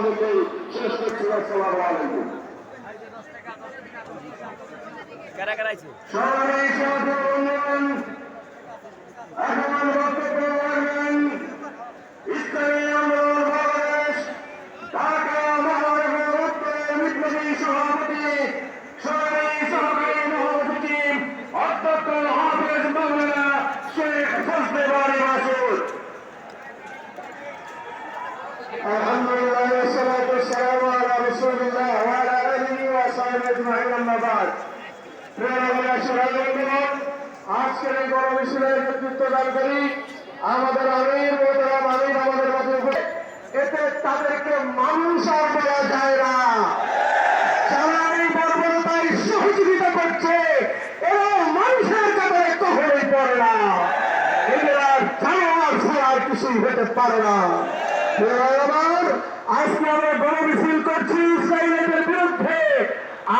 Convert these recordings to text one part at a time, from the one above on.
আমাদেরকে শেষ করছি। আসসালামু আলাইকুম। এখন বক্তব্য রাখবেন ইসলামী আন্দোলন বাংলাদেশ ঢাকা মহানগর উত্তরের বিপ্লবী সভাপতি সহকারী মহাসচিব অধ্যক্ষ হাফেজ মাওলানা শেখ ফজলে বারী মাসুদ। আলহামদুলিল্লাহ ওয়াসসালাতু ওয়াসসালামু আলা রাসূলিল্লাহ ওয়া আলা আলিহি ওয়া সাহবিহি আজমাইন, আম্মা বা'দ। আজকের এই গণ মিছিলের নেতৃত্বদানকারী আমাদের আমির মোহতারাম আমির আমাদের মাঝে, এতে তাদেরকে মানুষ আর বলা যায় না। যারা এই বর্বরতায় সহযোগিতা করছে এরা মানুষের কাতারে কখনোই পড়ে না। এরা জানোয়ার ছাড়া আর কিছুই হতে পারে না। আমার আজকে আমরা গণ মিছিল করছি ইসরায়েলের বিরুদ্ধে।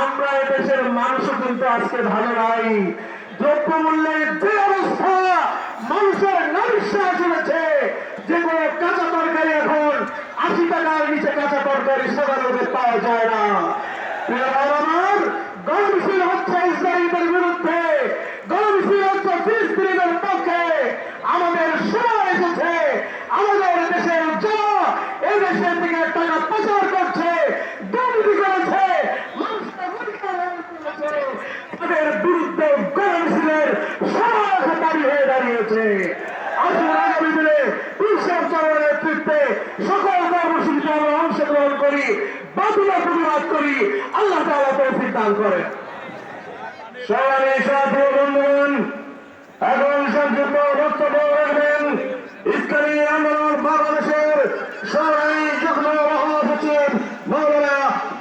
আমরা এদেশের মানুষও কিন্তু আজকে ভালো নাই। দ্রব্যমূল্যের যে অবস্থা, মানুষের নাবিশ্বাস চলেছে। যেগুলো কাঁচা তরকারি এখন 80 টাকার নিচে কাঁচা তরকারি সাধারণত পাওয়া যায় না। আমার গণমিছিল হচ্ছে ইসরায়েলের বিরুদ্ধে, গণমিছিল হচ্ছে ফিলিস্তিনিদের পক্ষে। আমাদের সময় এসেছে, আমাদের দেশের যা এই দেশের থেকে টাকা পাচার করছে, দুর্নীতি করেছে, তাদের বিরুদ্ধে গণমিছিলের সময় দাঁড়িয়ে হয়ে দাঁড়িয়েছে। আসুন আগামী দিনে বিশ্বের চরণের নেতৃত্বে সকল কর্মসূচিতে আমরা অংশগ্রহণ করি, বাতিলের প্রতিবাদ করি। আল্লাহ তাআলা তৌফিক দান করেন। সবাই সাথী বন্ধুগণ, এখন সংক্ষিপ্ত বক্তব্য রাখবেন ইসলামী আন্দোলন বাংলাদেশের সরকারি যুগ্ম মহাসচিব মাওলানা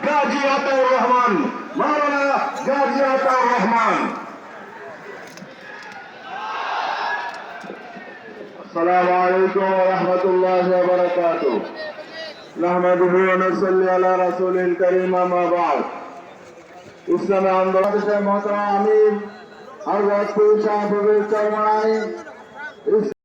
গাজী আতাউর রহমান। মাওলানা গাজী আতাউর রহমান। আসসালামু আলাইকুম ওয়া রাহমাতুল্লাহি ওয়া বারাকাতুহু। নাহমাদুহু ওয়া নুসাল্লি আলা রাসূলিল কারীম, আম্মা বা'দ। ইসলামী আন্দোলনের মহতারাম আমির হযরত পীর সাহেব চরমনাই